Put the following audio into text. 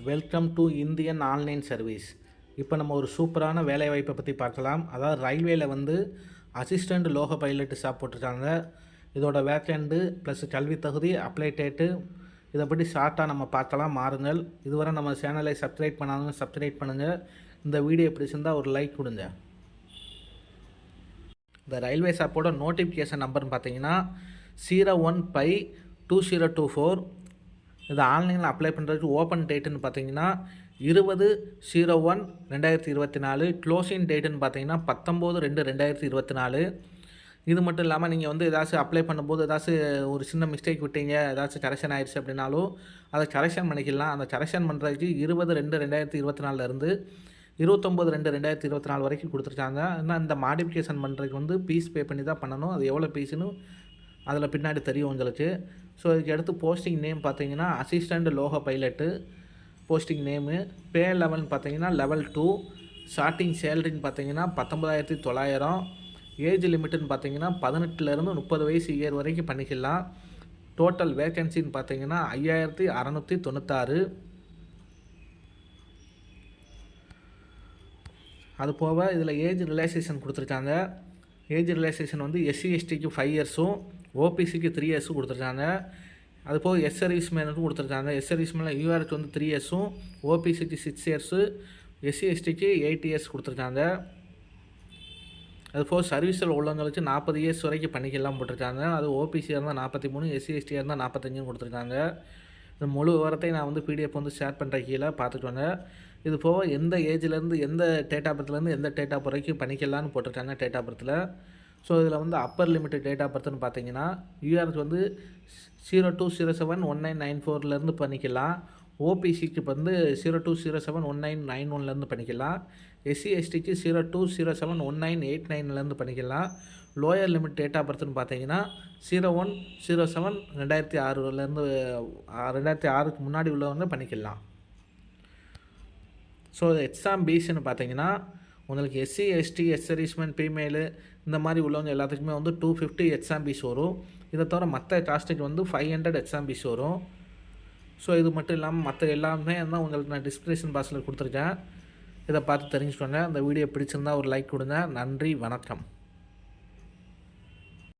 Welcome to Indian online service. இப்போ நம்ம ஒரு சூப்பரான வேலைவாய்ப்பை பற்றி பார்க்கலாம். அதாவது ரயில்வேல வந்து அசிஸ்டண்ட் லோகோ பைலட் ஷாப் போட்டிருக்காங்க. இதோட வேக்கண்டு ப்ளஸ் கல்வி தகுதி, அப்ளை டேட்டு, இதை பற்றி ஷார்ட்டாக நம்ம பார்க்கலாம். மாறுங்கள். இதுவரை நம்ம சேனலை சப்ஸ்கிரைப் பண்ணாதவங்க சப்ஸ்கிரைப் பண்ணுங்கள். இந்த வீடியோ பிடிச்சிருந்தால் ஒரு லைக் கொடுங்க. இந்த ரயில்வே ஷாப்போட நோட்டிஃபிகேஷன் நம்பர்னு பார்த்தீங்கன்னா 01/2024. இது ஆன்லைனில் அப்ளை பண்ணுறதுக்கு ஓப்பன் டேட்டுன்னு பார்த்தீங்கன்னா 20/01/2024. க்ளோசிங் டேட்டுன்னு பார்த்தீங்கன்னா 19/2/2024. இது மட்டும் இல்லாமல் நீங்கள் வந்து ஏதாச்சும் அப்ளை பண்ணும்போது ஏதாச்சும் ஒரு சின்ன மிஸ்டேக் விட்டீங்க, ஏதாச்சும் கரெக்ஷன் ஆயிடுச்சு அப்படின்னாலும் அதை கரெக்ஷன் பண்ணிக்கலாம். அந்த கரெக்ஷன் பண்ணுறதுக்கு 20/2/2024 29/2/2024 வரைக்கும் கொடுத்துருக்காங்க. ஆனால் இந்த மாடிஃபிகேஷன் பண்ணுறதுக்கு வந்து ஃபீஸ் பே பண்ணி தான் பண்ணணும். அது எவ்வளோ ஃபீஸுன்னு அதில் பின்னாடி தெரியும் உங்களுக்கு. ஸோ இதுக்கு அடுத்து போஸ்டிங் நேம் பார்த்தீங்கன்னா assistant loco pilot posting name. Pay லெவல்னு பார்த்தீங்கன்னா லெவல் 2. ஸ்டார்டிங் சேலரின்னு பார்த்தீங்கன்னா 19,900. ஏஜ் லிமிட்டுன்னு பார்த்தீங்கன்னா 18லேருந்து 30 வயசு இயர் வரைக்கும் பண்ணிக்கலாம். டோட்டல் வேக்கன்சின்னு பார்த்தீங்கன்னா 5,696. அது போக இதில் ஏஜ் ரிலாக்ஸேஷன் கொடுத்துருக்காங்க. ஏஜ் ரிலாக்ஸேஷன் வந்து SC STக்கு 5 இயர்ஸும் OPCக்கு 3 இயர்ஸும் கொடுத்துருக்காங்க. அது போக சர்வீஸ் மேனுக்கும் கொடுத்துருக்காங்க. சர்வீஸ் மேனில் URக்கு வந்து 3 இயர்ஸும் OPCக்கு 6 இயர்ஸு SC STக்கு 8 இயர்ஸ் கொடுத்துருக்காங்க. அது போக சர்வீஸில் உள்ளவங்களுக்கு 40 இயர்ஸ் வரைக்கும் பண்ணிக்கலாம் போட்டிருக்காங்க. அது OPCயாக இருந்தால் 43, SC STயாக இருந்தால் 45 கொடுத்துருக்காங்க. இந்த முழு விவரத்தை நான் வந்து PDF வந்து ஷேர் பண்ணுற கீழே பார்த்துக்கோங்க. இது போக எந்த ஏஜ்லேருந்து எந்த டேட் ஆஃப் பர்த்லேருந்து எந்த டேட் ஆஃப் வரைக்கும் பண்ணிக்கலான்னு போட்டிருக்காங்க டேட் ஆஃப் பர்த்தில். ஸோ இதில் வந்து அப்பர் லிமிட் டேட் ஆஃப் பர்த்னு பார்த்தீங்கன்னா URக்கு வந்து 02/07/1994 பண்ணிக்கலாம். OPCக்கு வந்து 02/07/1991 பண்ணிக்கலாம். SC STக்கு 02/07/1989 பண்ணிக்கலாம். லோயர் லிமிட் டேட் ஆஃப் பர்த்னு பார்த்தீங்கன்னா 01/07/2006 2006க்கு முன்னாடி உள்ளவங்க பண்ணிக்கலாம். ஸோ எக்ஸாம் பீஸ்ன்னு பார்த்தீங்கன்னா உங்களுக்கு SC ST சர்வீஸ்மேன் ஃபீமேலு இந்த மாதிரி உள்ளவங்க எல்லாத்துக்குமே வந்து 250 எக்ஸாம் பீஸ் வரும். இதை தவிர மற்ற காஸ்ட்டுக்கு வந்து 500 எக்ஸாம் பீஸ் வரும். ஸோ இது மட்டும் இல்லாமல் மற்ற எல்லாமே வந்து உங்களுக்கு நான் டிஸ்கிரிப்ஷன் பாக்ஸில் கொடுத்துருக்கேன். இதை பார்த்து தெரிஞ்சுக்கோங்க. இந்த வீடியோ பிடிச்சிருந்தால் ஒரு லைக் கொடுங்க. நன்றி, வணக்கம்.